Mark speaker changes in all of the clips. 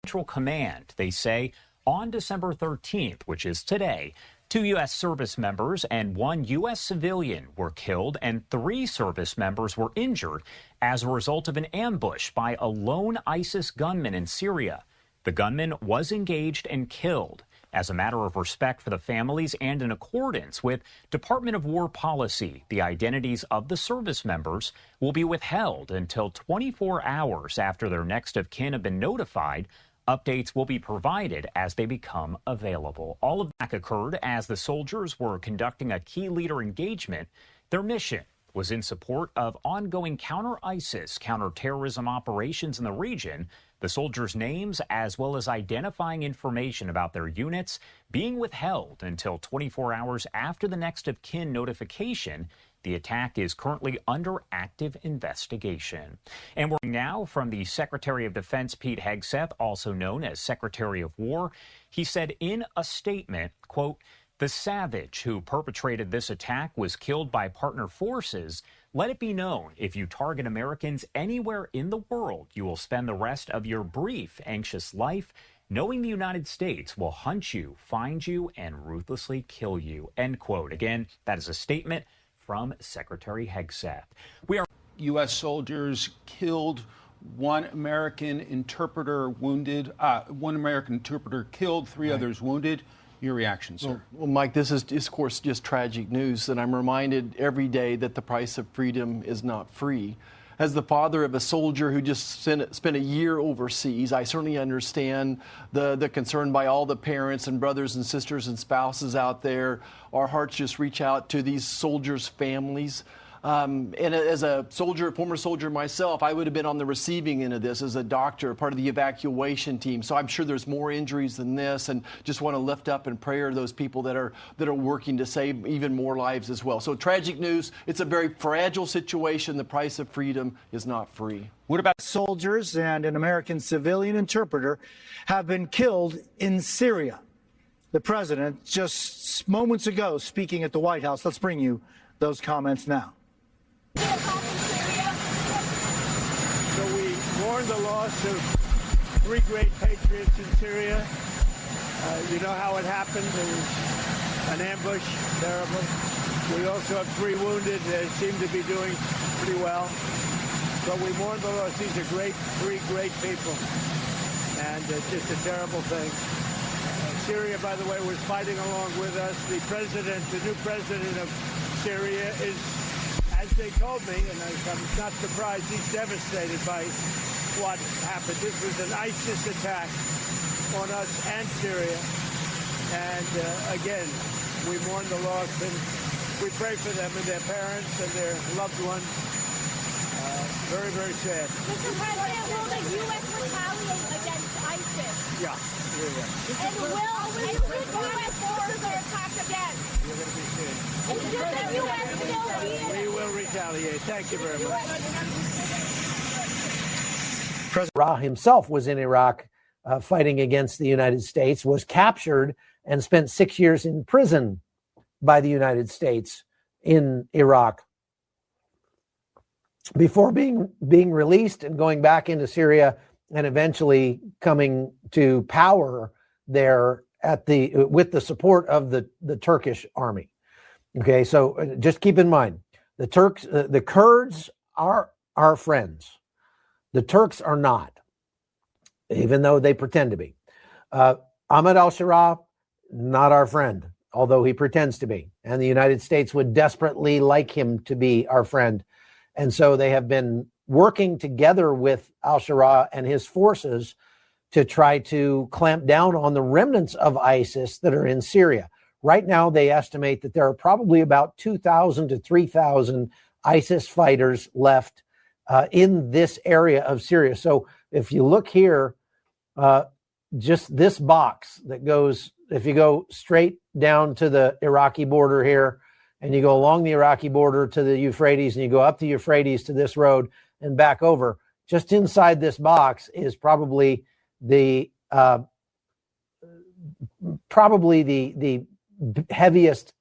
Speaker 1: Central Command, they say on December 13th, which is today, 2 U.S. service members and 1 U.S. civilian were killed and 3 service members were injured as a result of an ambush by a lone ISIS gunman in Syria. The gunman was engaged and killed. As a matter of respect for the families and in accordance with Department of War policy, the identities of the service members will be withheld until 24 hours after their next of kin have been notified. Updates will be provided as they become available. All of that occurred as the soldiers were conducting a key leader engagement. Their mission was in support of ongoing counter-ISIS, counter-terrorism operations in the region. The soldiers' names, as well as identifying information about their units, being withheld until 24 hours after the next of kin notification. The attack is currently under active investigation. And we're now from the Secretary of Defense, Pete Hegseth, also known as Secretary of War. He said in a statement, quote, "The savage who perpetrated this attack was killed by partner forces. Let it be known, if you target Americans anywhere in the world, you will spend the rest of your brief, anxious life knowing the United States will hunt you, find you, and ruthlessly kill you." End quote. Again, that is a statement from Secretary Hegseth. We are
Speaker 2: U.S. soldiers killed, one American interpreter wounded, one American interpreter killed, 3 others wounded. Your reaction, sir?
Speaker 3: Well, Mike, this is, of course, just tragic news, and I'm reminded every day that the price of freedom is not free. As the father of a soldier who just spent a year overseas, I certainly understand the concern by all the parents and brothers and sisters and spouses out there. Our hearts just reach out to these soldiers' families. And as a soldier, former soldier myself, I would have been on the receiving end of this as a doctor, part of the evacuation team. So I'm sure there's more injuries than this, and just want to lift up in prayer those people that are working to save even more lives as well. So tragic news. It's a very fragile situation. The price of freedom is not free.
Speaker 2: What about
Speaker 4: soldiers and an American civilian interpreter have been killed in Syria? The president just moments ago speaking at the White House. Let's bring you those comments now.
Speaker 5: So we mourn the loss of 3 great patriots in Syria. You know how it happened. There was an ambush, terrible. We also have 3 wounded. They seem to be doing pretty well. But we mourn the loss. These are 3 great people. And it's just a terrible thing. Syria, by the way, was fighting along with us. The new president of Syria is, as they told me, and I'm not surprised, he's devastated by what happened. This was an ISIS attack on us and Syria. And again, we mourn the loss, and we pray for them and their parents and their loved ones. Very, very sad.
Speaker 6: Mr. President, will the U.S. retaliate against ISIS?
Speaker 5: Yeah.
Speaker 6: And will U.S. forces attack again?
Speaker 5: You're going to be seeing.
Speaker 6: And should the U.S. still be in?
Speaker 5: We will retaliate. Thank you very much.
Speaker 7: President himself was in Iraq fighting against the United States, was captured and spent 6 years in prison by the United States in Iraq before being released and going back into Syria and eventually coming to power there with the support of the Turkish army. Okay, so just keep in mind, the Kurds are our friends. The Turks are not, even though they pretend to be. Ahmed al-Sharaa, not our friend, although he pretends to be. And the United States would desperately like him to be our friend. And so they have been working together with al-Sharaa and his forces to try to clamp down on the remnants of ISIS that are in Syria. Right now, they estimate that there are probably about 2,000 to 3,000 ISIS fighters left in this area of Syria. So if you look here, just this box that goes, if you go straight down to the Iraqi border here, and you go along the Iraqi border to the Euphrates, and you go up the Euphrates to this road and back over, just inside this box is probably the heaviest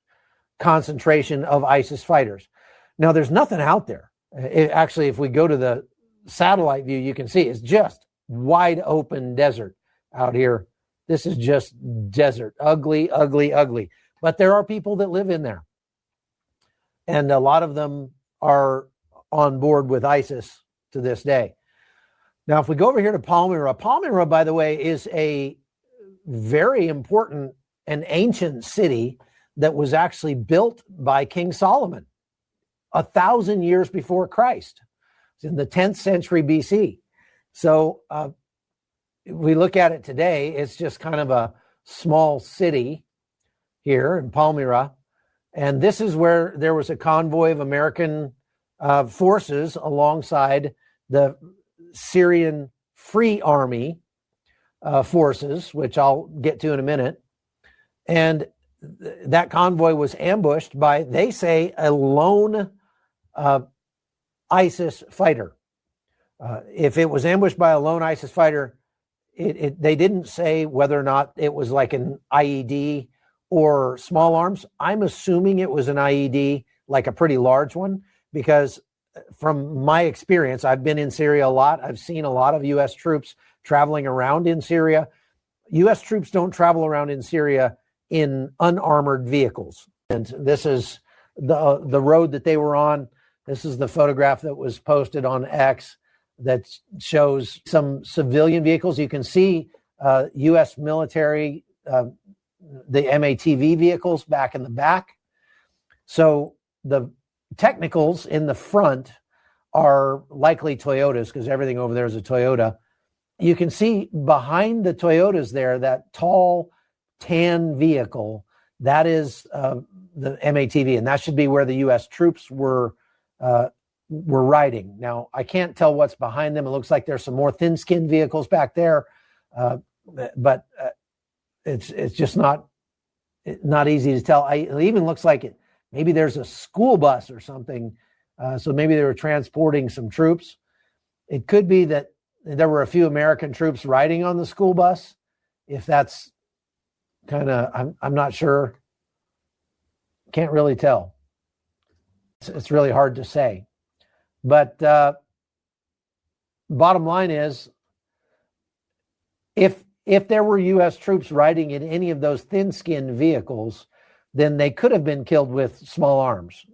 Speaker 7: concentration of ISIS fighters. Now, there's nothing out there. Actually, if we go to the satellite view, you can see it's just wide open desert. out here. This is just desert. Ugly, ugly, ugly. But there are people that live in there. And a lot of them are on board with ISIS to this day. Now, if we go over here to Palmyra, Palmyra, by the way, is a very important and ancient city that was actually built by King Solomon 1,000 years before Christ. It's in the 10th century BC. So if we look at it today, it's just kind of a small city here in Palmyra. And this is where there was a convoy of American forces alongside the Syrian Free Army forces, which I'll get to in a minute. And that convoy was ambushed by, they say, a lone ISIS fighter. If it was ambushed by a lone ISIS fighter, they didn't say whether or not it was like an IED or small arms. I'm assuming it was an IED, like a pretty large one, because from my experience, I've been in Syria a lot. I've seen a lot of U.S. troops traveling around in Syria. U.S. troops don't travel around in Syria in unarmored vehicles. And this is the road that they were on. This is the photograph that was posted on X that shows some civilian vehicles. You can see U.S. military, the MATV vehicles back in the back. So the technicals in the front are likely Toyotas, because everything over there is a Toyota. You can see behind the Toyotas there, that tall tan vehicle, that is the MATV, and that should be where the U.S. troops were riding. Now, I can't tell what's behind them. It looks like there's some more thin-skinned vehicles back there, but it's just not easy to tell. It even looks like it. Maybe there's a school bus or something. So maybe they were transporting some troops. It could be that there were a few American troops riding on the school bus. If that's kind of, I'm not sure. Can't really tell. It's really hard to say. But bottom line is, if there were U.S. troops riding in any of those thin-skinned vehicles, then they could have been killed with small arms.